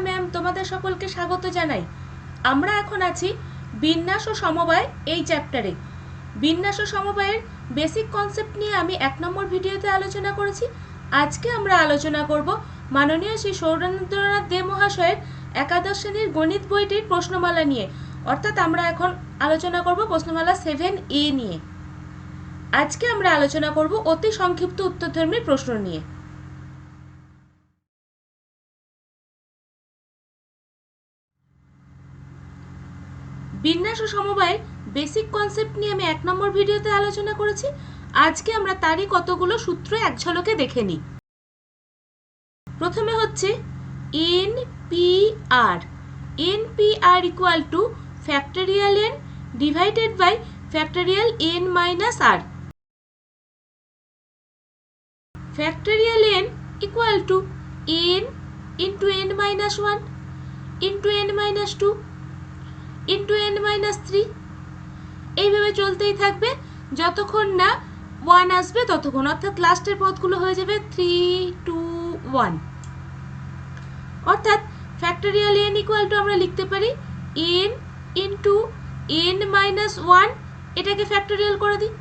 Ma'am, তোমাদের সকলকে স্বাগত জানাই। আমরা এখন আছি বিন্যাস ও সমবায় এই চ্যাপ্টারে। বিন্যাস ও সমবায়ের বেসিক কনসেপ্ট নিয়ে আমি 1 নম্বর ভিডিওতে আলোচনা করেছি। আজকে আমরা আলোচনা করব মাননীয় শ্রী সৌরেন্দ্রনাথ দে মহাশয়ের একাদশ শ্রেণীর গণিত বইটির প্রশ্নমালা নিয়ে, অর্থাৎ আমরা এখন আলোচনা করব প্রশ্নমালা 7A নিয়ে। আজকে আমরা আলোচনা করব অতি সংক্ষিপ্ত উত্তরধর্মী প্রশ্ন নিয়ে। বিন্যাস ও সমবায়ের বেসিক কনসেপ্ট নিয়ে আমি 1 নম্বর ভিডিওতে আলোচনা করেছি। আজকে আমরা তারই কতগুলো সূত্র এক ঝলকে দেখে নিই। প্রথমে হচ্ছে NPR। NPR equal to factorial n divided by factorial n minus r। Factorial n equal to n into n minus 1 into n minus 2 into n minus 3। এইভাবে চলতেই থাকবে যতক্ষণ না 1 আসবে ততক্ষণ, অর্থাৎ লাস্টের পদগুলো হয়ে যাবে 3, 2, 1। অর্থাৎ ফ্যাক্টোরিয়াল n ইকুয়াল টু আমরা লিখতে পারি n ইন্টু n মাইনাস 1। এটাকে ফ্যাক্টোরিয়াল করে দিই।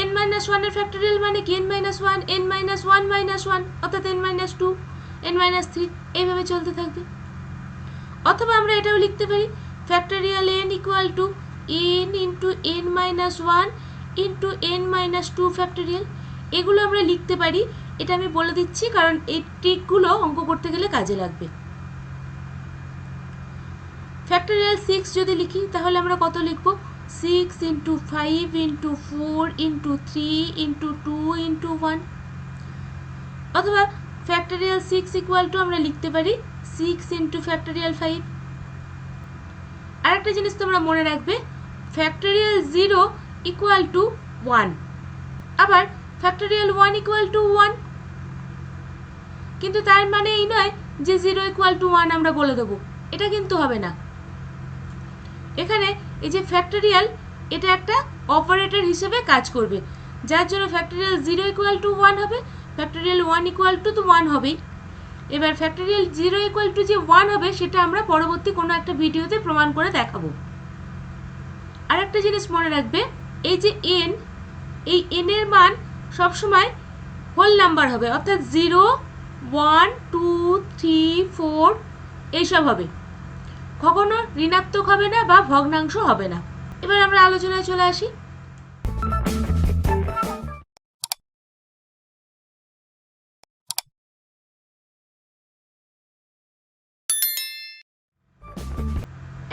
n মাইনাস 1 এর ফ্যাক্টোরিয়াল মানে কি n minus 1, n minus 1 minus 1 অর্থাৎ n মাইনাস 2, n মাইনাস 3। এইভাবে চলতে থাকবে। অথবা আমরা এটাও লিখতে পারি factorial n equal to n into n minus 1 into n minus 2 factorial. এগুলো আমরা লিখতে পারি, এটা আমি বলে দিচ্ছি কারণ এই ট্রিকগুলো অঙ্ক করতে গেলে কাজে লাগবে। ফ্যাক্টোরিয়াল 6 যদি লিখি তাহলে আমরা কত লিখব? 6 into 5 into 4 into 3 into 2 into 1। অথবা ফ্যাক্টোরিয়াল 6 ইকুয়াল টু আমরা লিখতে পারি 6 ইন্টু ফ্যাক্টোরিয়াল 5। আরেকটা জিনিস তোমরা মনে রাখবে, ফ্যাক্টোরিয়াল 0 ইকুয়াল টু 1, আবার ফ্যাক্টোরিয়াল 1 ইকুয়াল টু 1। কিন্তু তার মানে এই নয় যে 0 ইকুয়াল টু 1 আমরা বলে দেবো, এটা কিন্তু হবে না। এখানে এই যে ফ্যাক্টোরিয়াল, এটা একটা অপারেটর হিসেবে কাজ করবে, যার জন্য ফ্যাক্টোরিয়াল 0 ইকুয়াল টু 1 হবে, ফ্যাক্টোরিয়াল 1 ইকুয়াল টু তো 1 হবেই। এবার ফ্যাক্টোরিয়াল 0 ইকুয়াল টু যে 1 হবে সেটা আমরা পরবর্তী কোনো একটা ভিডিওতে প্রমাণ করে দেখাবো। আর একটা জিনিস মনে রাখবে, এই যে n, এই n এর মান সবসময় হোল নাম্বার হবে, অর্থাৎ 0, 1, 2, 3, 4 এইসব হবে, কখনো ঋণাত্মক হবে না বা ভগ্নাংশ হবে না। এবার আমরা আলোচনায় চলে আসি।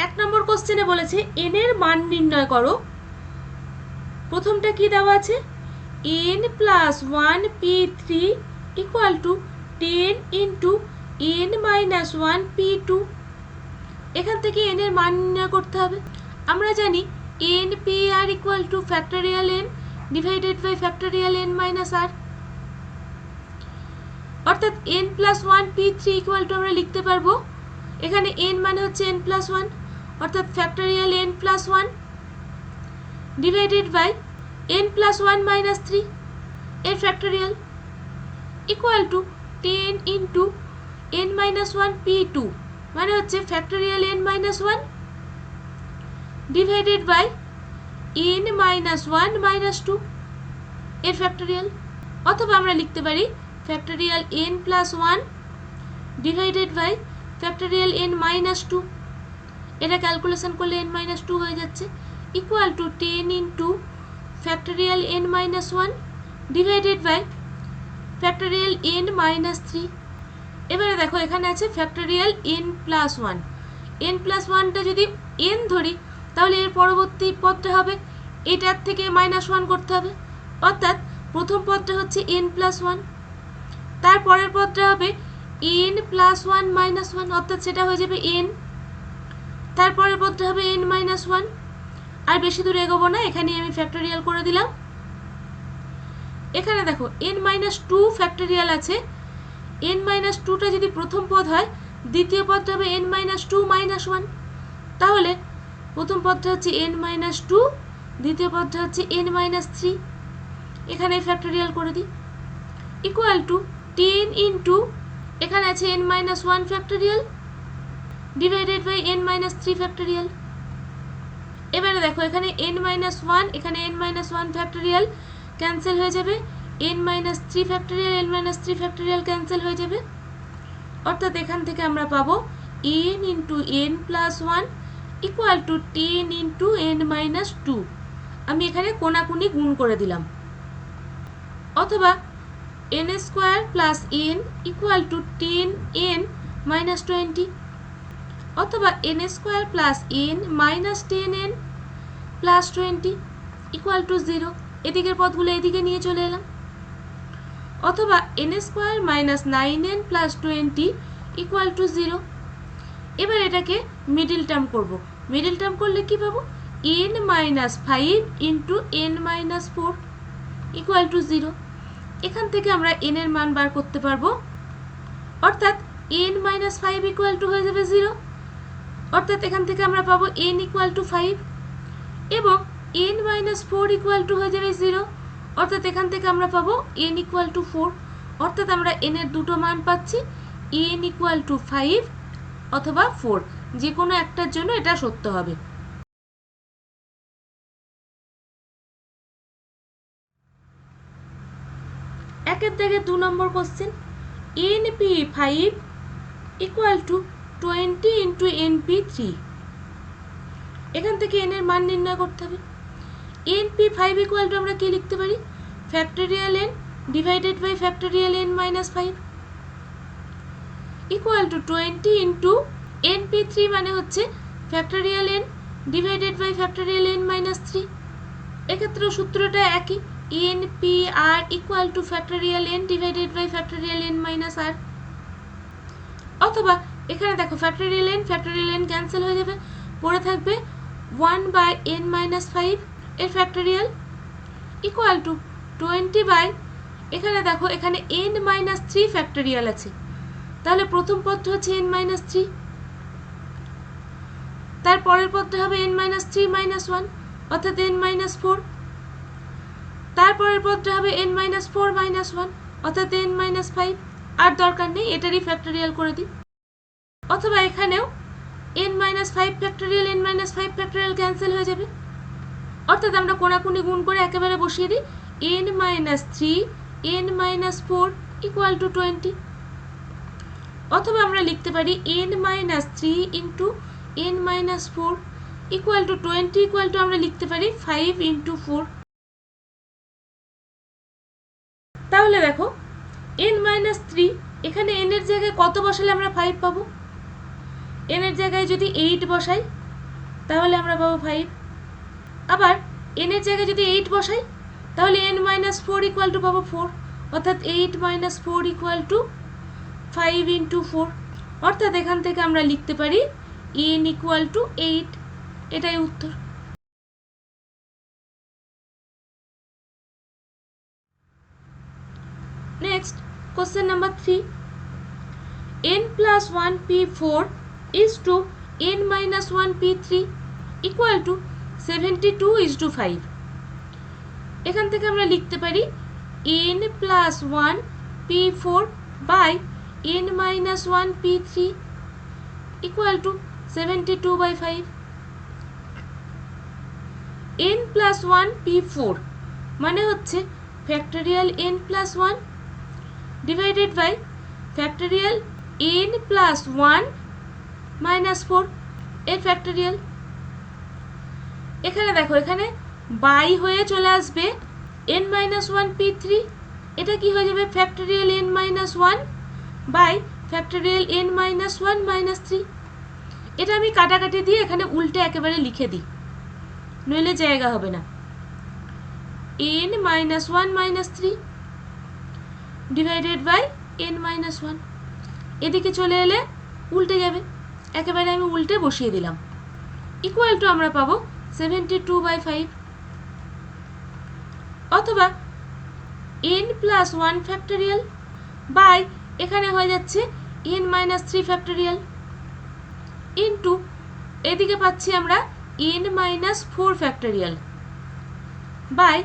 এক নম্বর কোশ্চেনে বলেছে n এর মান নির্ণয় করো। প্রথমটা কি দেওয়া আছে? n plus 1 p3 equal to 10 into n minus 1 p2। এখান থেকে n এর মান নির্ণয় করতে হবে। আমরা জানি npr equal to factorial n divided by factorial n minus r। অর্থাৎ n plus 1 p3 equal to আমরা লিখতে পারবো, এখানে n মানে হচ্ছে n প্লাস 1, অর্থাৎ factorial n plus 1 divided by n plus 1 minus 3 এর factorial equal to 10 into n minus 1 p2 মানে হচ্ছে factorial n minus 1 divided by n minus 1 minus 2 এর ফ্যাক্টোরিয়াল। অথবা আমরা লিখতে পারি factorial n plus 1 divided by factorial n minus 2। এটা calculation করলে n মাইনাস 2 হয়ে যাচ্ছে, equal to 10 into factorial n minus 1 divided by factorial n minus 3। এবারে দেখো এখানে আছে factorial n plus 1। n plus 1টা যদি n ধরি তাহলে এর পরবর্তী পদটা হবে এটার থেকে মাইনাস 1 করতে হবে, অর্থাৎ প্রথম পদটা হচ্ছে n প্লাস 1, তারপরের পদটা হবে n প্লাস 1 মাইনাস 1, অর্থাৎ সেটা হয়ে যাবে n, তারপরের পদটা হবে n মাইনাস 1। আর বেশি দূর এগোবো না, এখানে আমি ফ্যাক্টোরিয়াল করে দিলাম। এখানে দেখো n মাইনাস 2 ফ্যাক্টোরিয়াল আছে, n মাইনাস 2টা যদি প্রথম পদ হয়, দ্বিতীয় পদটা হবে n মাইনাস 2 মাইনাস 1। তাহলে প্রথম পদটা হচ্ছে n মাইনাস 2, দ্বিতীয় পদটা হচ্ছে n মাইনাস 3। এখানে ফ্যাক্টোরিয়াল করে দিই, ইকুয়াল টু 10 ইন্টু এখানে আছে n minus 1 factorial divided by n minus 3 factorial. এবারে দেখো এখানে n মাইনাস 1, এখানে n মাইনাস 1 ফ্যাক্টোরিয়াল ক্যান্সেল হয়ে যাবে, n minus 3 factorial, n minus 3 factorial cancel হয়ে যাবে। অর্থাৎ এখান থেকে আমরা পাবো n into n plus 1 equal to 10 into n minus 2। আমি এখানে কোনাকুনি গুণ করে দিলাম। অথবা n square plus n equal two 10n minus 20, অথবা n square plus n minus 10n plus 20 equal to 0। এদিকের পদগুলো এদিকে নিয়ে চলে এলাম। অথবা n square minus 9n plus 20 equal to 0। এবার এটাকে মিডিল টার্ম করব। মিডিল টার্ম করলে কি পাবো? n minus 5 into n minus 4 equal two 0। এখান থেকে আমরা n এর মান বার করতে পারবো। অর্থাৎ n মাইনাস 5 ইকুয়াল টু হয়ে যাবে 0। অর্থাৎ এখান থেকে আমরা পাবো n ইকুয়াল টু 5 এবং n মাইনাস 4 ইকুয়াল টু হয়ে যাবে 0। অর্থাৎ এখান থেকে আমরা পাবো n ইকুয়াল টু 4। অর্থাৎ আমরা n এর দুটো মান পাচ্ছি, n ইকুয়াল টু 5 অথবা 4, যে কোনো একটার জন্য এটা সত্য হবে। একের দাগে 2 নম্বর question, np5 equal to 20 into np3। এখান থেকে n এর মান নির্ণয় করতে হবে। np5 ইকুয়াল টু আমরা কি লিখতে পারি? Factorial n divided by factorial n minus 5 equal to 20 into np3 মানে হচ্ছে factorial n divided by factorial n minus 3। এক্ষেত্রে সূত্রটা একই, npr equal to factorial n divided by factorial n minus r। অথবা এখানে দেখো ফ্যাক্টোরিয়াল n ক্যান্সেল হয়ে যাবে, পড়ে থাকবে 1 বাই n মাইনাস 5 এর ফ্যাক্টোরিয়াল ইকুয়াল টু 20 বাই, এখানে দেখো এখানে n মাইনাস 3 ফ্যাক্টোরিয়াল আছে, তাহলে প্রথম পদটা হচ্ছে n মাইনাস 3, তারপরের পদটা হবে n মাইনাস 3 মাইনাস 1 অর্থাৎ n মাইনাস 4, তারপরের পদটা হবে n মাইনাস 4 মাইনাস 1 অর্থাৎ n মাইনাস 5। আর দরকার নেই, এটারই ফ্যাক্টোরিয়াল করে দিই। অথবা এখানেও n minus 5 factorial, n minus 5 factorial cancel হয়ে যাবে। অর্থাৎ আমরা কোনাকুনি গুণ করে একেবারে বসিয়ে দিই n minus 3 n minus 4 equal to 20। অথবা আমরা লিখতে পারি n minus 3 into n minus 4 equal to 20 equal to আমরা লিখতে পারি 5 ইন্টু 4। তাহলে দেখো n মাইনাস 3, এখানে n এর জায়গায় কত বসালে আমরা 5 পাবো? n এর জায়গায় যদি 8 বসাই তাহলে আমরা পাবো 5। আবার n এর জায়গায় যদি 8 বসাই তাহলে n মাইনাস 4 ইকুয়াল টু পাবো 4, অর্থাৎ 8 মাইনাস 4 ইকুয়াল টু 5 ইন্টু 4। অর্থাৎ এখান থেকে আমরা লিখতে পারি n ইকুয়াল টু 8। এটাই উত্তর। Next question number 3, n plus 1 p4 is to n minus 1 p3 equal to 72 is to 5। এখান থেকে আমরা লিখতে পারি n plus 1 p4 by n minus 1 p3 equal to 72 by 5। n plus 1 p4 মানে হচ্ছে factorial n plus 1 divided by factorial n plus 1 minus 4 এর factorial. এখানে দেখো এখানে বাই হয়ে চলে আসবে n minus 1 p3, এটা কি হয়ে যাবে factorial n minus 1 by factorial n minus 1 minus 3। এটা আমি কাটাকাটি দিয়ে এখানে উল্টে একেবারে লিখে দিই, নইলে জায়গা হবে না। n minus 1 minus 3 divided by n minus 1, এদিকে চলে এলে উল্টে যাবে, একেবারে আমি উল্টে বসিয়ে দিলাম, ইকুয়াল টু আমরা পাবো 72 বাই 5। অথবা n প্লাস 1 ফ্যাক্টোরিয়াল বাই এখানে হয়ে যাচ্ছে n মাইনাস 3 ফ্যাক্টোরিয়াল ইন্টু এদিকে পাচ্ছি আমরা n minus 4 factorial by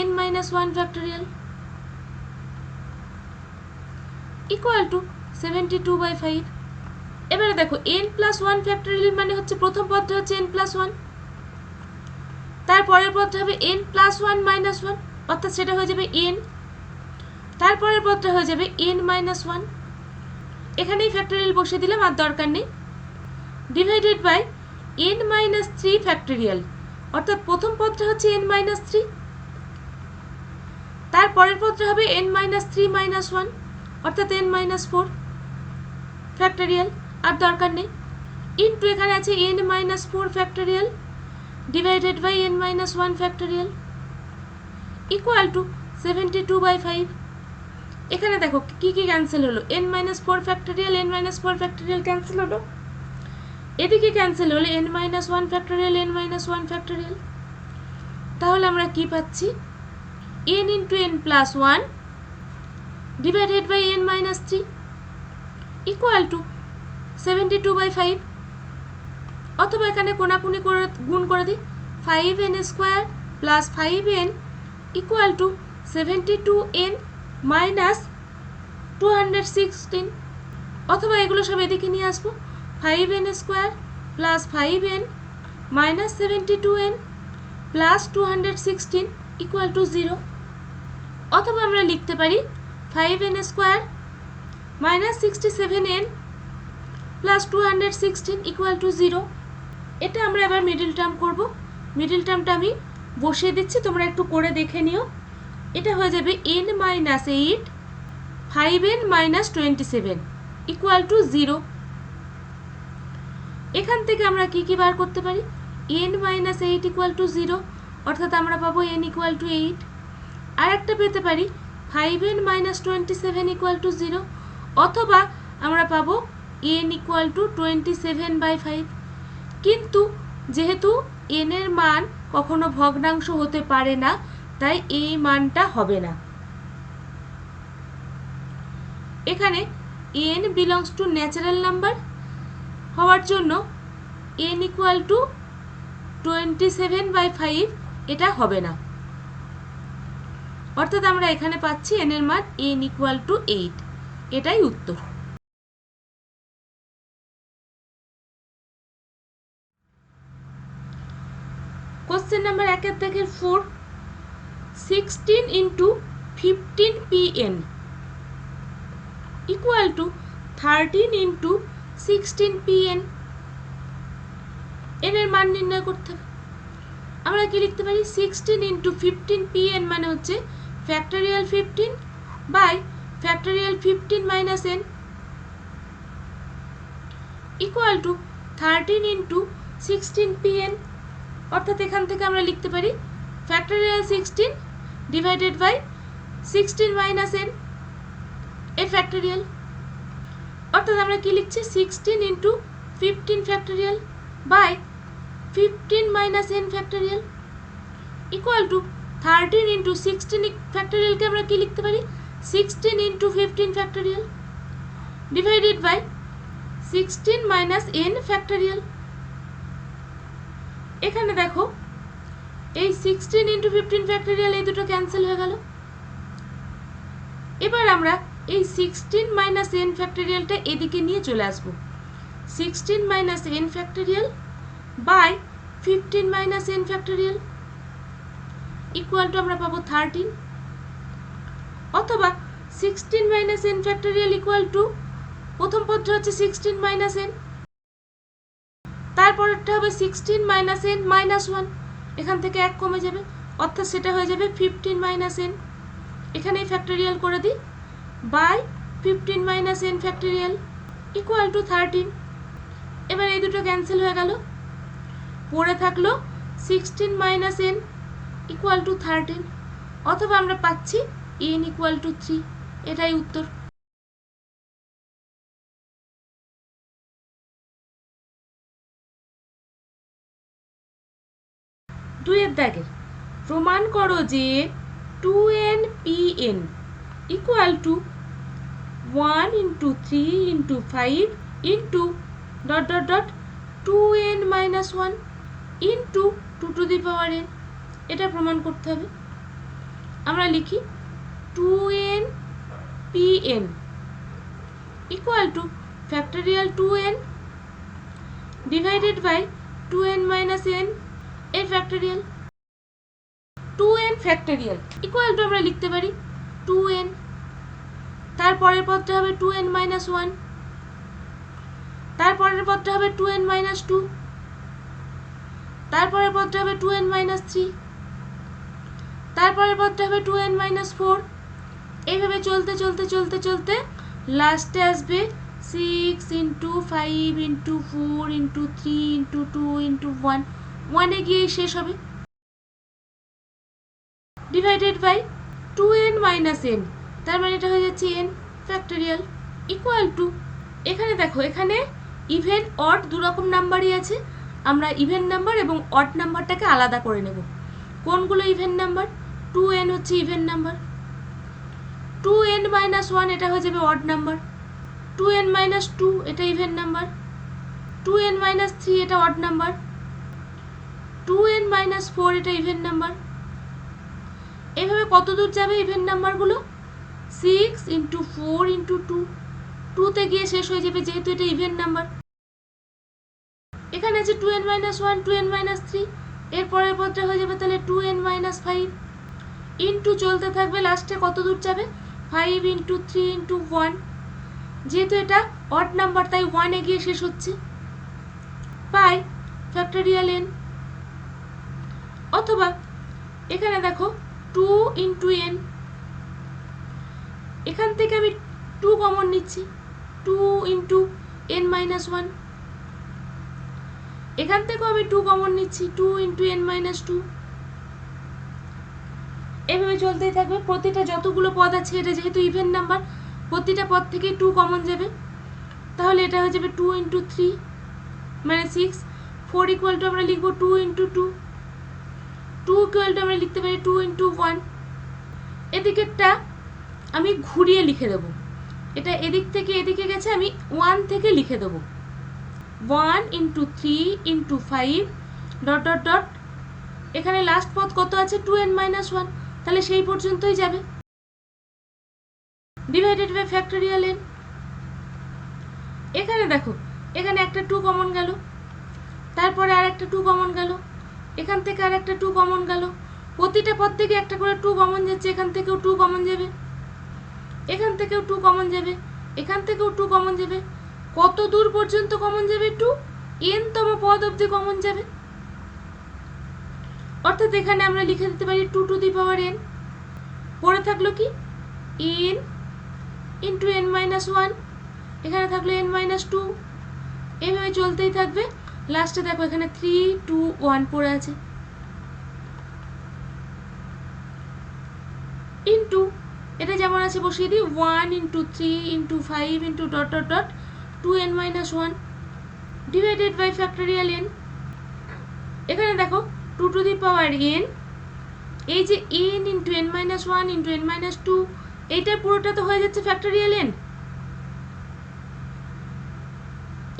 n minus 1 factorial equal to 72 by 5। এবারে দেখো n প্লাস ওয়ান ফ্যাক্টরিয়াল মানে হচ্ছে প্রথম পদটা হচ্ছে n প্লাস ওয়ান, তারপরের পদটা হবে n plus one minus one, অর্থাৎ সেটা হয়ে যাবে n, তারপরের পদটা হয়ে যাবে n মাইনাস ওয়ান, এখানেই ফ্যাক্টরিয়াল বসিয়ে দিলাম, আর দরকার নেই, divided by n minus three factorial, অর্থাৎ প্রথম পদটা হচ্ছে n মাইনাস থ্রি, তারপরের পদটা হবে n minus three minus one, অর্থাৎ n মাইনাস ফোর ফ্যাক্টরিয়াল, আর দরকার নেই, ইন্টু এখানে আছে n minus four factorial divided by n minus one factorial equal to 72/5। এখানে দেখো কি কি ক্যান্সেল হলো, n minus four factorial n minus four factorial cancel হলো, এদিকে ক্যান্সেল হলো n minus one factorial n minus one factorial, তাহলে আমরা কি পাচ্ছি, n into n plus one divided by n minus three equal to 72/5, অথবা এখানে কোনাকুনি করে গুণ করে দিই, 5n square plus 5n equal to 72n minus 216, অথবা এগুলো সব এদিকে নিয়ে আসবো, 5n square plus 5n minus 72n plus 216 equal to 0, অথবা আমরা লিখতে পারি 5n square minus 67n plus 216 equal to 0। এটা আমরা এবার মিডল টার্ম করব, মিডল টার্মটা আমি বসিয়ে দিচ্ছি, তোমরা একটু করে দেখে নিও, এটা হয়ে যাবে n minus 8 5n minus 27 equal to 0। এখান থেকে আমরা কি কি বার করতে পারি, n মাইনাস 8 ইকুয়াল টু 0, অর্থাৎ আমরা পাবো n ইকুয়াল টু 8, আর একটা পেতে পারি 5n মাইনাস 27 ইকুয়াল টু 0, অথবা আমরা পাবো n ইকুয়াল টু 27/5, কিন্তু যেহেতু n এর মান কখনো ভগ্নাংশ হতে পারে না, তাই এই মানটা হবে না। এখানে n belongs to natural number হওয়ার জন্য n ইকুয়াল টু 27/5 এটা হবে না, অর্থাৎ আমরা এখানে পাচ্ছি n এর মান n ইকুয়াল টু 8, এটাই উত্তর। কোশ্চেন নাম্বার 1 এর দেখে 4, 16 into 15 pn equal to 13 into 16 pn, n এর মান নির্ণয় করতে হবে। আমরা কি লিখতে পারি, 16 ইন্টু 15 pn মানে হচ্ছে factorial 15 by factorial 15 minus n equal to 13 into 16 pn, অর্থাৎ এখান থেকে আমরা লিখতে পারি factorial 16 divided by 16 minus n এর ফ্যাক্টরিয়াল, অর্থাৎ আমরা কি লিখছি, 16 into 15 factorial by 15 minus n factorial equal to 13 into 16 ফ্যাক্টরিয়ালকে আমরা কি লিখতে পারি, 16 into 15 factorial divided by 16 minus n factorial. এখানে দেখো এই 16 ইন্টু 15 ফ্যাক্টরিয়াল এই দুটো ক্যান্সেল হয়ে গেল, এবার আমরা এই 16 মাইনাস n ফ্যাক্টরিয়ালটা এদিকে নিয়ে চলে আসবো, 16 minus n factorial by 15 minus n factorial equal to আমরা পাবো 13, অথবা 16 minus n factorial equal to প্রথম পদটা হচ্ছে 16 মাইনাস n, তারপরেরটা হবে 16 মাইনাস n মাইনাস 1, এখান থেকে 1 কমে যাবে, অর্থাৎ সেটা হয়ে যাবে 15 মাইনাস n, এখানেই ফ্যাক্টরিয়াল করে দিই, by 15 minus n factorial equal to 13। এবার এই দুটো ক্যান্সেল হয়ে গেল, পড়ে থাকলো 16 মাইনাস n ইকুয়াল টু 13, অথবা আমরা পাচ্ছি n ইকুয়াল টু 3, এটাই উত্তর। দুইয়ের দাগে প্রমাণ করো যে 2n pn equal to 1 into 3 into 5 into dot dot dot 2n minus 1 into 2 to the power n, এটা প্রমাণ করতে হবে। আমরা লিখি 2n pn equal to factorial 2n divided by 2n minus n এর factorial. 2n factorial equal to আমরা লিখতে পারি 2n, তারপরের পদটা হবে 2n মাইনাস 1, তারপরের পদটা হবে 2n মাইনাস 2, তারপরের পদটা হবে 2n মাইনাস 3, তারপরের পদটা হবে 2n মাইনাস 4। এইভাবে চলতে চলতে চলতে চলতে লাস্টে আসবে 6 into 5 into 4 into 3 into 2 into 1, 1-এ গিয়েই শেষ হবে। Divided by 2n minus n, তার মানে এটা হয়ে যাচ্ছে n ফ্যাক্টোরিয়াল ইকুয়াল টু, এখানে দেখো এখানে ইভেন অড দু রকম নাম্বারই আছে, আমরা ইভেন নাম্বার এবং অড নাম্বারটাকে আলাদা করে নেব। কোনগুলো ইভেন নাম্বার? 2n হচ্ছে ইভেন নাম্বার, 2n মাইনাস 1 এটা হয়ে যাবে অড নাম্বার, 2n মাইনাস 2 এটা ইভেন নাম্বার, 2n মাইনাস 3 এটা অড নাম্বার, 2n মাইনাস 4 এটা ইভেন নাম্বার। এভাবে কত দূর যাবে ইভেন নাম্বারগুলো? 6 ইন্টু 4 ইন্টু 2, 2-তে গিয়ে শেষ হয়ে যাবে যেহেতু এটা ইভেন নাম্বার। এখানে আছে 2n মাইনাস 1 2n মাইনাস 3, এরপরের পদটা হয়ে যাবে তাহলে 2n মাইনাস 5 ইন্টু চলতে থাকবে, লাস্টে কত দূর যাবে 5 ইন্টু 3 ইন্টু 1, যেহেতু এটা অড নাম্বার তাই 1-এ গিয়ে শেষ হচ্ছে, পাই ফ্যাক্টোরিয়াল n। অথবা এখানে দেখো 2 ইন্টু n, এখান থেকে আমি 2 কমন নিচ্ছি, 2 ইন্টু n মাইনাস 1, এখান থেকেও আমি 2 কমন নিচ্ছি, 2 ইন্টু n মাইনাস 2। এভাবে চলতেই থাকবে, প্রতিটা যতগুলো পদ আছে এটা যেহেতু ইভেন নাম্বার প্রতিটা পদ থেকে 2 কমন যাবে, তাহলে এটা হয়ে যাবে 2 ইন্টু 3 মানে 6, 4 ইকুয়াল টু আমরা লিখবো 2 ইন্টু 2, 2 ইকুয়াল টু আমরা লিখতে পারি 2 ইন্টু 1। এদিকেরটা আমি ঘুরিয়ে লিখে দেবো, এটা এদিক থেকে এদিকে গেছে, আমি 1 থেকে লিখে দেবো 1 into 3 into 5 dot dot dot, এখানে লাস্ট পদ কত আছে 2n মাইনাস 1, তাহলে সেই পর্যন্তই যাবে, ডিভাইডেড বাই ফ্যাক্টোরিয়াল n। এখানে দেখো এখানে একটা 2 কমন গেল, তারপরে আর একটা 2 কমন গেল, এখান থেকে আর একটা 2 কমন গেল, প্রতিটা পদ থেকে একটা করে 2 কমন যাচ্ছে, এখান থেকেও 2 কমন যাবে, এখান থেকেও 2 কমন যাবে, এখান থেকেও 2 কমন যাবে, কত দূর পর্যন্ত কমন যাবে 2, n তম পদ অবধি কমন যাবে। অর্থাৎ এখানে আমরা লিখে দিতে পারি 2 টু দি পাওয়ার n, পড়ে থাকলো কি n ইন্টু n মাইনাস 1, এখানে থাকলো n মাইনাস 2, এইভাবে চলতেই থাকবে, লাস্টে দেখো এখানে 3 2 1 পড়ে আছে, ইন্টু এটা যেমন আছে বসিয়ে দিই 1 into 3 into 5 into dot dot dot 2n minus 1 divided by factorial n। এখানে দেখো 2 টু দি পাওয়ার n, এই যে n into n minus 1 into n minus 2, এইটার পুরোটা তো হয়ে যাচ্ছে ফ্যাক্টোরিয়াল n,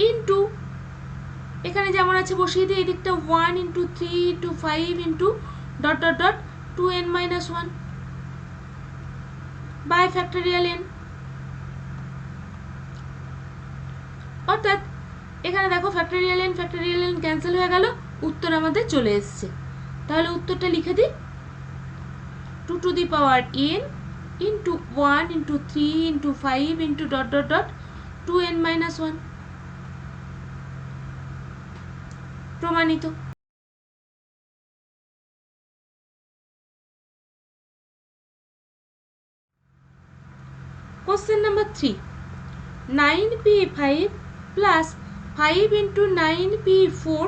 ইন্টু এখানে যেমন আছে বসিয়ে দিই এই দিকটা 1 into 3 into 5 into dot dot dot 2n minus 1 by factorial n। অর্থাৎ এখানে দেখো ফ্যাক্টোরিয়াল n ক্যান্সেল হয়ে গেল, উত্তর আমাদের চলে এসেছে। তাহলে উত্তরটা লিখে দিই 2 to the power n into 1 into 3 into 5 into dot dot dot 2n minus 1, প্রমাণিত। Question number 3, 9p5 plus 5 into 9p4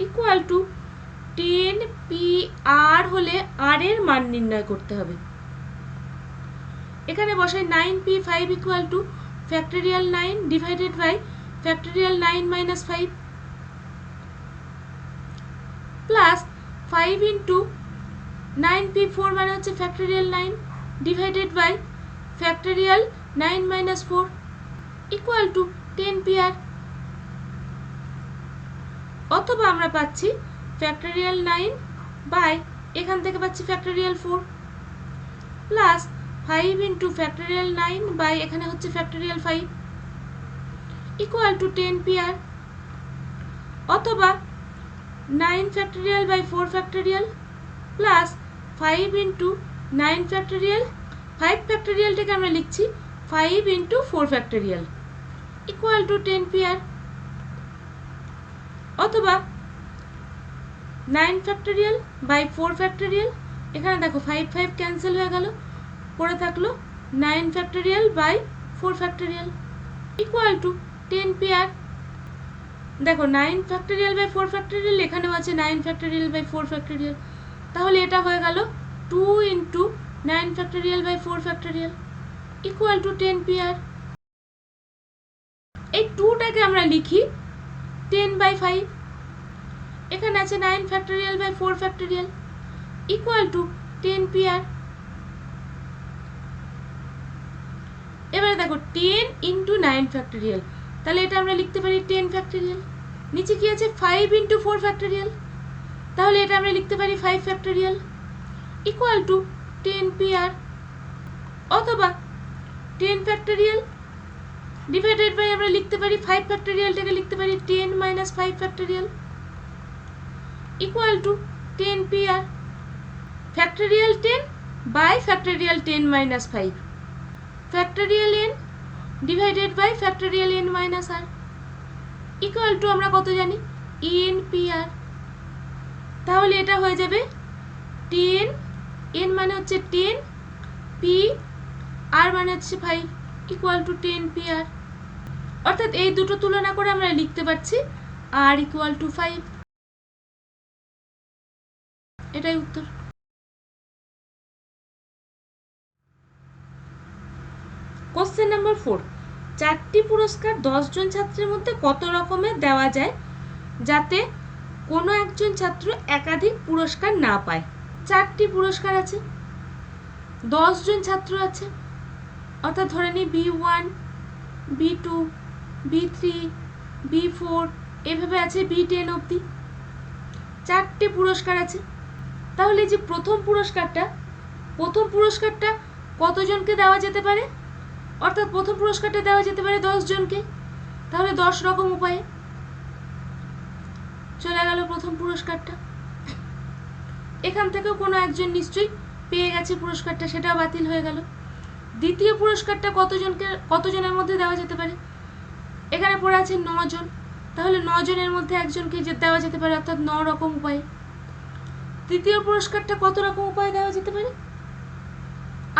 equal to 10pr হলে r এর মান নির্ণয় করতে হবে। এখানে বসাই 9p5 equal to factorial 9 divided by factorial 9 minus 5 plus 5 into 9p4 মানে হচ্ছে factorial 9 divided by factorial 9 minus 4 equal to 10pr। অথবা আমরা পাচ্ছি ফ্যাক্টোরিয়াল 9 বাই এখান থেকে পাচ্ছি factorial 4 plus 5 into factorial 9 by এখানে হচ্ছে ফ্যাক্টোরিয়াল 5 ইকুয়াল টু 10 PR, অথবা 9 factorial by 4 factorial plus 5 into 9 factorial, 5 ফ্যাক্টোরিয়ালটাকে আমরা লিখছি 5 into 4 factorial equal to 10 PR, অথবা 9 ফ্যাক্টোরিয়াল বাই 4 ফ্যাক্টোরিয়াল, এখানে দেখো 5 5 ক্যান্সেল হয়ে গেল, পড়ে থাকলো 9 factorial by 4 factorial equal to 10 PR। দেখো 9 ফ্যাক্টোরিয়াল বাই 4 ফ্যাক্টোরিয়াল, এখানেও আছে 9 ফ্যাক্টোরিয়াল বাই 4 ফ্যাক্টোরিয়াল, তাহলে এটা হয়ে গেল 2 ইন্টু 9 factorial by 4 factorial equal to 10 PR। এই 2টাকে আমরা লিখি 10 বাই 5, এখানে আছে 9 factorial by 4 factorial equal to 10 PR। এবারে দেখো 10 ইন্টু 9 ফ্যাক্টোরিয়াল, তাহলে এটা আমরা লিখতে পারি 10 ফ্যাক্টোরিয়াল। নিচে কি আছে 5 ইন্টু 4 ফ্যাক্টোরিয়াল, তাহলে এটা আমরা লিখতে পারি 5 ফ্যাক্টোরিয়াল ইকুয়াল টু 10 PR, অথবা 10 ফ্যাক্টোরিয়াল ডিভাইডেড বাই আমরা লিখতে পারি 5 ফ্যাক্টোরিয়ালটাকে লিখতে পারি 10 minus 5 factorial equal to 10 PR। Factorial 10 by factorial 10 minus 5, factorial n divided by factorial n minus r equal to আমরা কত জানি n PR। তাহলে এটা হয়ে যাবে 10, n মানে হচ্ছে 10, p r মানে হচ্ছে 5 ইকুয়াল টু 10 PR। অর্থাৎ এই দুটো তুলনা করে আমরা লিখতে পারছি r ইকুয়াল টু 5, এটাই উত্তর। কোশ্চেন নাম্বার 4, 4টি পুরস্কার 10 জন ছাত্রের মধ্যে কত রকমের দেওয়া যায় যাতে কোনো একজন ছাত্র একাধিক পুরস্কার না পায়? 4টি পুরস্কার আছে, 10 জন ছাত্র আছে, অর্থাৎ ধরে নিই B1, B2, B3, B4 এভাবে আছে B10 অবধি 4টি পুরস্কার আছে। তাহলে যে প্রথম পুরস্কারটা কতজনকে দেওয়া যেতে পারে? অর্থাৎ প্রথম পুরস্কারটা দেওয়া যেতে পারে 10 জনকে, তাহলে 10 রকম উপায়ে চলে গেল প্রথম পুরস্কারটা। এখান থেকেও কোনো একজন নিশ্চয়ই পেয়ে গেছে পুরস্কারটা, সেটাও বাতিল হয়ে গেল। দ্বিতীয় পুরস্কারটা কতজনের মধ্যে দেওয়া যেতে পারে? এখানে পড়ে আছে 9 জন, তাহলে 9 জনের মধ্যে একজনকে দেওয়া যেতে পারে, অর্থাৎ 9 রকম উপায়ে। তৃতীয় পুরস্কারটা কত রকম উপায়ে দেওয়া যেতে পারে?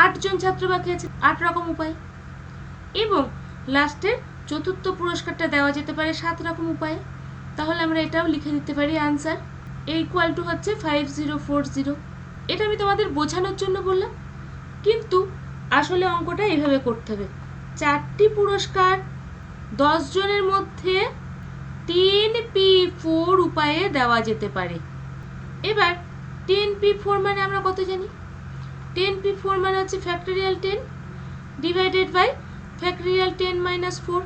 8 জন ছাত্র বাকি আছে, 8 রকম উপায়ে। এবং লাস্টের চতুর্থ পুরস্কারটা দেওয়া যেতে পারে 7 রকম উপায়ে। তাহলে আমরা এটাও লিখে দিতে পারি আনসার ইকুয়াল টু হচ্ছে 5040। এটা আমি তোমাদের বোঝানোর জন্য বললাম, কিন্তু আসলে অঙ্কটা এভাবে করতে হবে। 4টি পুরস্কার 10 জনের মধ্যে 10p4 উপায়ে দেওয়া যেতে পারে। এবার 10p4 মানে আমরা কত জানি? 10p4 মানে হচ্ছে factorial 10 divided by factorial 10 minus 4।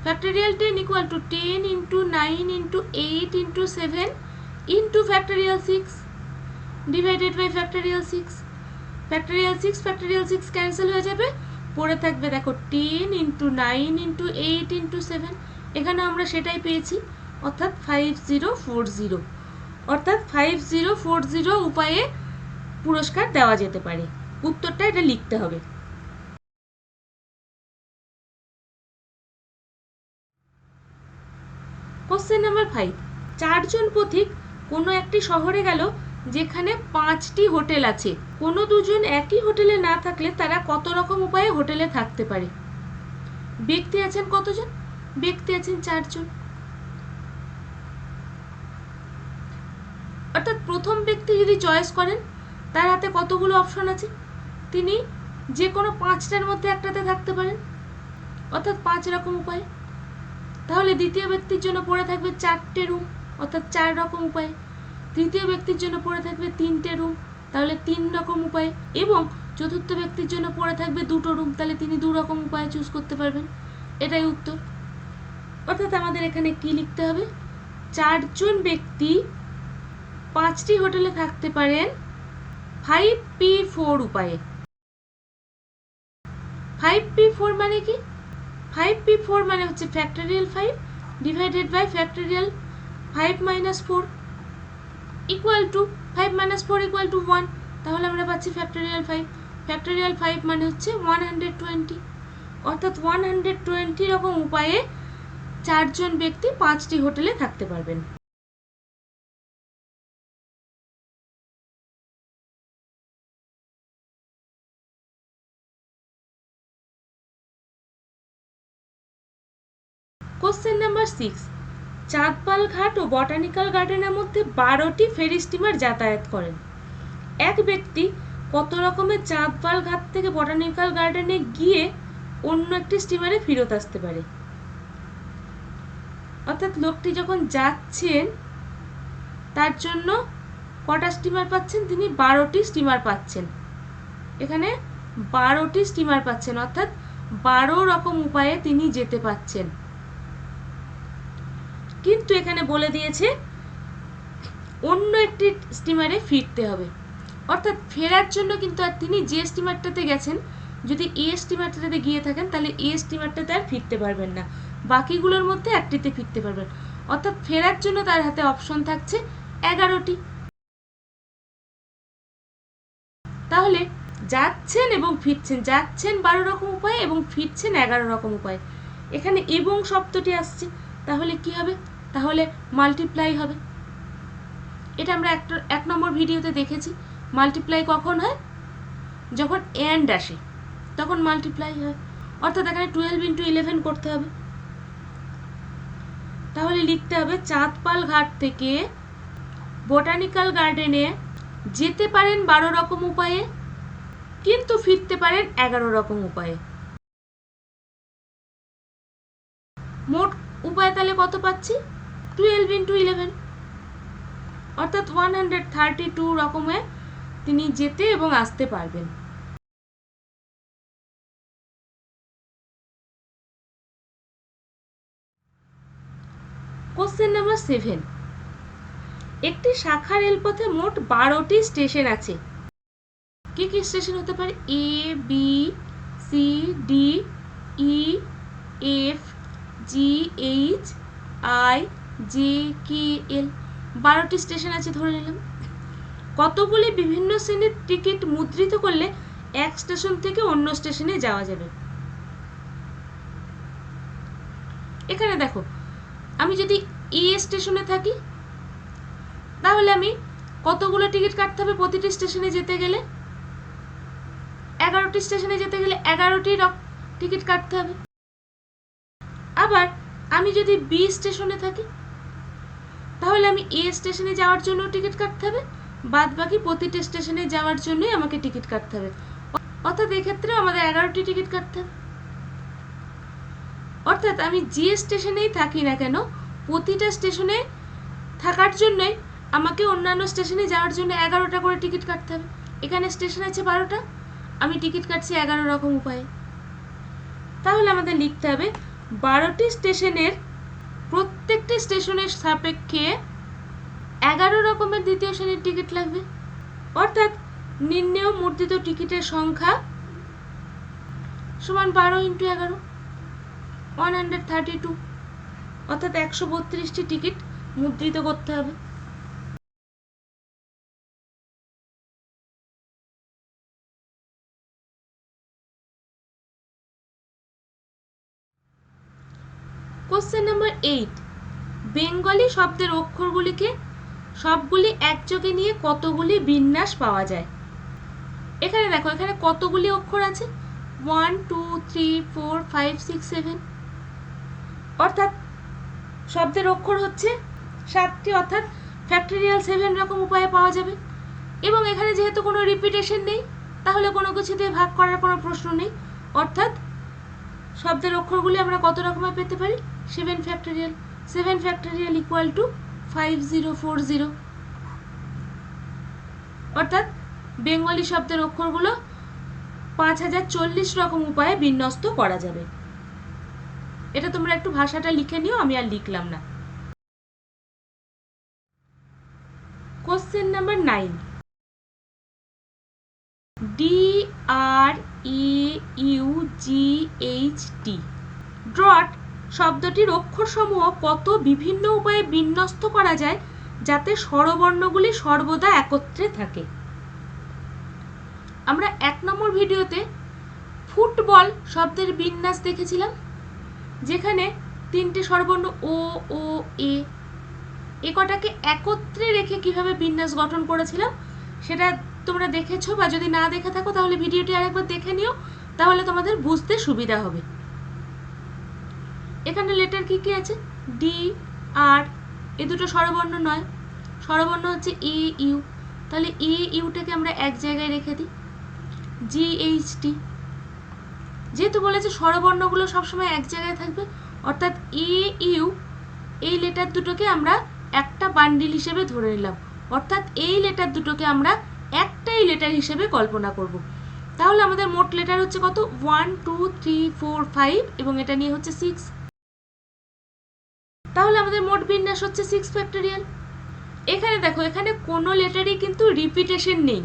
Factorial 10 equal to 10 into 9 into 8 into 7 into factorial 6 divided by factorial 6। Factorial 6 cancel হয়ে যাবে, পড়ে থাকবে দেখো 10 ইন্টু 9 ইন্টু 8 ইন্টু 7, এখানে আমরা সেটাই পেয়েছি, অর্থাৎ 5040। অর্থাৎ 5040 উপায়ে পুরস্কার দেওয়া যেতে পারে। উত্তরটা এটা লিখতে হবে। কোশ্চেন নাম্বার 5, 4 জন পথিক কোনো একটি শহরে গেল যেখানে 5টি হোটেল আছে। কোনো দুজন একই হোটেলে না থাকলে তারা কত রকম উপায়ে হোটেলে থাকতে পারে? ব্যক্তি আছেন কতজন? ব্যক্তি আছেন 4 জন। অর্থাৎ প্রথম ব্যক্তি যদি চয়েস করেন, তার হাতে কতগুলো অপশন আছে? তিনি যে কোনো 5টার মধ্যে একটাতে থাকতে পারেন, অর্থাৎ 5 রকম উপায়। তাহলে দ্বিতীয় ব্যক্তির জন্য পড়ে থাকবে 4টে রুম, অর্থাৎ 4 রকম উপায়। তৃতীয় ব্যক্তির জন্য পড়ে থাকবে 3টে রুম, তাহলে 3 রকম উপায়। এবং চতুর্থ ব্যক্তির জন্য পড়ে থাকবে 2টো রুম, তাহলে তিনি 2 রকম উপায় চুজ করতে পারবেন। এটাই উত্তর। অর্থাৎ আমাদের এখানে কি লিখতে হবে? 4 জন ব্যক্তি 5টি হোটেলে থাকতে পারেন 5p4 উপায়ে। 5p4 মানে কি? 5p4 মানে হচ্ছে factorial 5 divided by factorial 5 minus 4 equal to 5 minus 4 equal to 1। তাহলে আমরা পাচ্ছি ফ্যাক্টোরিয়াল 5। ফ্যাক্টোরিয়াল 5 মানে হচ্ছে 120, অর্থাৎ 120 রকম উপায়ে 4 জন ব্যক্তি 5টি হোটেলে থাকতে পারবেন। কোশ্চেন নাম্বার 6, চাঁদপাল ঘাট ও বটানিক্যাল গার্ডেনের মধ্যে 12টি ফেরি স্টিমার যাতায়াত করেন। এক ব্যক্তি কত রকমের চাঁদপাল ঘাট থেকে বটানিক্যাল গার্ডেনে গিয়ে অন্য একটি স্টিমারে ফেরত আসতে পারে? অর্থাৎ লোকটি যখন যাচ্ছেন তার জন্য কটা স্টিমার পাচ্ছেন? তিনি 12টি স্টিমার পাচ্ছেন। এখানে 12টি স্টিমার পাচ্ছেন, অর্থাৎ 12 রকম উপায়ে তিনি যেতে পাচ্ছেন। কিন্তু এখানে বলে দিয়েছে অন্য একটি স্টিমারে ফিরতে হবে, অর্থাৎ ফেরার জন্য কিন্তু আর তিনি যে স্টিমারটাতে গেছেন, যদি এ স্টিমারটাতে গিয়ে থাকেন তাহলে এ স্টিমারটাতে আর ফিরতে পারবেন না, বাকিগুলোর মধ্যে একটিতে ফিরতে পারবেন। অর্থাৎ ফেরার জন্য তার হাতে অপশন থাকছে 11টি। তাহলে যাচ্ছেন এবং ফিরছেন, যাচ্ছেন 12 রকম উপায়ে এবং ফিরছেন 11 রকম উপায়ে। এখানে এবং শব্দটি আসছে, তাহলে কি হবে? তাহলে মাল্টিপ্লাই হবে। এটা আমরা এক নম্বর ভিডিওতে দেখেছি। মাল্টিপ্লাই কখন হয়? যখন এন্ড আসে তখন মাল্টিপ্লাই হয়, অর্থাৎ এখানে 12 × 11 করতে হবে। তাহলে লিখতে হবে চাঁদপাল ঘাট থেকে বোটানিক্যাল গার্ডেনে যেতে পারেন 12 রকম উপায়ে, কিন্তু ফিরতে পারেন 11 রকম উপায়ে। মোট উপায় তাহলে কত পাচ্ছি? 12 × 11, অর্থাৎ 132 রকমে তিনি যেতে এবং আসতে পারবেন। কোশ্চেন নাম্বার 7, একটি শাখা রেলপথে মোট 12টি স্টেশন আছে। কি কি স্টেশন হতে পারে? A, B, C, D, E, F, G, H, I, J, K, L. 12টি স্টেশন আছে ধরে নিলাম। কতগুলি বিভিন্ন শ্রেণীর টিকিট মুদ্রিত করলে এক স্টেশন থেকে অন্য স্টেশনে যাওয়া যাবে? এখানে দেখো, আমি যদি এ স্টেশনে থাকি তাহলে আমি কতগুলো টিকিট কাটতে হবে প্রতিটি স্টেশনে যেতে গেলে? 11টি স্টেশনে যেতে গেলে 11টি টিকিট কাটতে হবে। আবার আমি যদি বি স্টেশনে থাকি তাহলে আমি এ স্টেশনে যাওয়ার জন্য টিকিট কাটতে হবে, বাদ বাকি প্রতিটি স্টেশনে যাওয়ার জন্যই আমাকে টিকিট কাটতে হবে। অর্থাৎ এক্ষেত্রে আমাদের 11টি টিকিট কাটতে হবে। অর্থাৎ আমি যে স্টেশনেই থাকি না কেন প্রতিটা স্টেশনে থাকার জন্যই আমাকে অন্যান্য স্টেশনে যাওয়ার জন্য 11টা করে টিকিট কাটতে হবে। এখানে স্টেশন আছে 12টা, আমি টিকিট কাটছি 11 রকম উপায়ে। তাহলে আমাদের লিখতে হবে 12টি স্টেশনের প্রত্যেকটি স্টেশনের সাপেক্ষে 11 রকমের দ্বিতীয় শ্রেণীর টিকিট লাগবে। অর্থাৎ নির্ণেয় মুদ্রিত টিকিটের সংখ্যা সমান 12 × 11, 132, অর্থাৎ 132টি টিকিট মুদ্রিত করতে হবে। কোশ্চেন নাম্বার 8, বেঙ্গলি শব্দের অক্ষরগুলিকে সবগুলি একযোগে নিয়ে কতগুলি বিন্যাস পাওয়া যায়? এখানে দেখো, এখানে কতগুলি অক্ষর আছে? 1 2 3 4 5 6 7, অর্থাৎ শব্দের অক্ষর হচ্ছে 7টি, অর্থাৎ ফ্যাক্টোরিয়াল 7 রকম উপায়ে পাওয়া যাবে। এবং এখানে যেহেতু কোনো রিপিটেশন নেই তাহলে কোনো কিছু দিয়ে ভাগ করার কোনো প্রশ্ন নেই, অর্থাৎ শব্দের অক্ষরগুলি আমরা কত রকমের পেতে পারি? 7 ফ্যাক্টোরিয়াল। 7 ফ্যাক্টোরিয়াল ইকুয়াল টু 5040, অর্থাৎ বেঙ্গলি শব্দের অক্ষরগুলো 5040 রকম উপায়ে বিন্যস্ত করা যাবে। এটা তোমরা একটু ভাষাটা লিখে নিও, আমি আর লিখলাম না। কোশ্চেন নাম্বার 9, DREUGHT ট্রট শব্দটির অক্ষরসমূহ কত বিভিন্ন উপায়ে বিন্যস্ত করা যায় যাতে স্বরবর্ণগুলি সর্বদা একত্রে থাকে। আমরা 1 নম্বর ভিডিওতে ফুটবল শব্দের বিন্যাস দেখেছিলাম, যেখানে 3টে স্বরবর্ণ ও ও এ কটাকে একত্রে রেখে কিভাবে বিন্যাস গঠন করেছিলাম সেটা তোমরা দেখেছো, বা যদি না দেখে থাকো তাহলে ভিডিওটি আরেকবার দেখে নিও, তাহলে তোমাদের বুঝতে সুবিধা হবে। এখানে লেটার কি কি আছে? ডি, আর, এ দুটো স্বরবর্ণ নয়, স্বরবর্ণ হচ্ছে এ ইউ, তাহলে এ ইউটাকে আমরা এক জায়গায় রেখে দিই। জি এইচ টি, যেহেতু বলেছে স্বরবর্ণগুলো সবসময় এক জায়গায় থাকবে, অর্থাৎ এ ইউ এই লেটার দুটোকে আমরা একটা বান্ডিল হিসেবে ধরে নিলাম, অর্থাৎ এই লেটার দুটোকে আমরা একটাই লেটার হিসেবে কল্পনা করব। তাহলে আমাদের মোট লেটার হচ্ছে কত? 1 2 3 4 5 এবং এটা নিয়ে হচ্ছে 6। তাহলে আমাদের মোট বিন্যাস হচ্ছে 6 ফ্যাক্টোরিয়াল। এখানে দেখো, এখানে কোনো লেটারই কিন্তু রিপিটেশন নেই।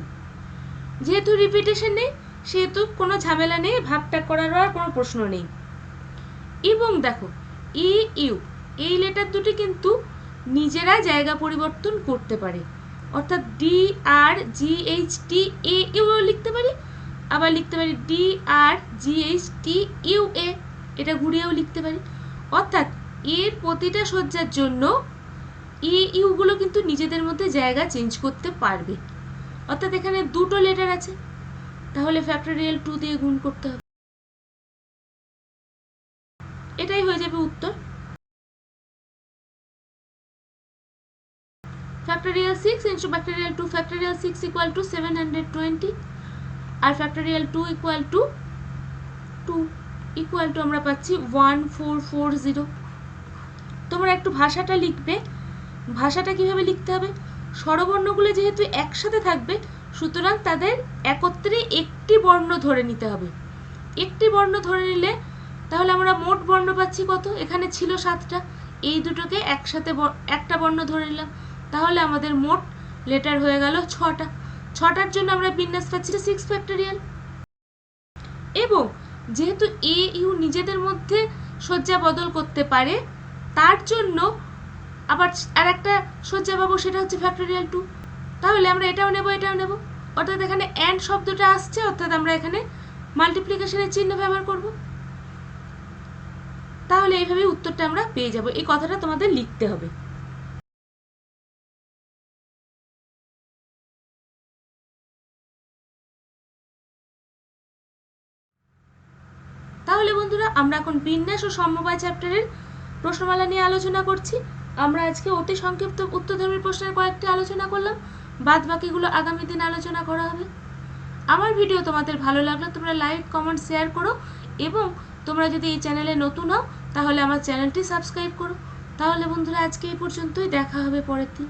যেহেতু রিপিটেশন নেই সেহেতু কোনো ঝামেলা নেই, ভাগ করার আর কোনো প্রশ্ন নেই। এবং দেখো ই ইউ এই লেটার দুটি কিন্তু নিজেরা জায়গা পরিবর্তন করতে পারে, অর্থাৎ D R G H T A U লিখতে পারি, আবার লিখতে পারি D R G H T U A, এটা ঘুরিয়েও লিখতে পারি। অর্থাৎ এর প্রতিটা সজ্জার জন্য এ ইউগুলো কিন্তু নিজেদের মধ্যে জায়গা চেঞ্জ করতে পারবে। অর্থাৎ এখানে দুটো লেটার আছে, তাহলে ফ্যাক্টোরিয়াল 2 দিয়ে গুণ করতে হবে, এটাই হয়ে যাবে উত্তর। Factorial 6 into factorial 2, factorial 6 equal to 720 আর ফ্যাক্টোরিয়াল 2 ইকুয়াল টু আমরা পাচ্ছি 1440। তোমরা একটু ভাষাটা লিখবে। ভাষাটা কিভাবে লিখতে হবে? স্বরবর্ণগুলো যেহেতু একসাথে থাকবে, সুতরাং তাদের একত্রে একটি বর্ণ ধরে নিতে হবে। একটি বর্ণ ধরে নিলে তাহলে আমরা মোট বর্ণ পাচ্ছি কত? এখানে ছিল 7টা, এই দুটোকে একসাথে একটা বর্ণ ধরে নিলাম, তাহলে আমাদের মোট লেটার হয়ে গেল 6টা। 6টার জন্য আমরা বিন্যাস পাচ্ছি 6 ফ্যাক্টোরিয়াল। এবং যেহেতু এ ইউ নিজেদের মধ্যে সজ্জা বদল করতে পারে, তার জন্য আবার আর একটা সজ্জা পাবো, সেটা হচ্ছে ফ্যাক্টোরিয়াল 2। তাহলে আমরা এটাও নেব, এটাও নেব, অর্থাৎ এখানে অ্যান্ড শব্দটা আসছে, অর্থাৎ আমরা এখানে মাল্টিপ্লিকেশনের চিহ্ন ব্যবহার করব। তাহলে এইভাবে উত্তরটা আমরা পেয়ে যাব। এই কথাটা তোমাদের লিখতে হবে। তাহলে বন্ধুরা, আমরা এখন বিন্যাস ও সমবায় চ্যাপ্টারের প্রশ্নমালা নিয়ে আলোচনা করছি। আমরা আজকে অতি সংক্ষিপ্ত উত্তরধর্মী প্রশ্নের কয়েকটি আলোচনা করলাম, বাদ বাকিগুলো আগামী দিন আলোচনা করা হবে। আমার ভিডিও তোমাদের ভালো লাগলে তোমরা লাইক, কমেন্ট, শেয়ার করো, এবং তোমরা যদি এই চ্যানেলে নতুন হও তাহলে আমার চ্যানেলটি সাবস্ক্রাইব করো। তাহলে বন্ধুরা, আজকে এই পর্যন্তই, দেখা হবে পরের দিন।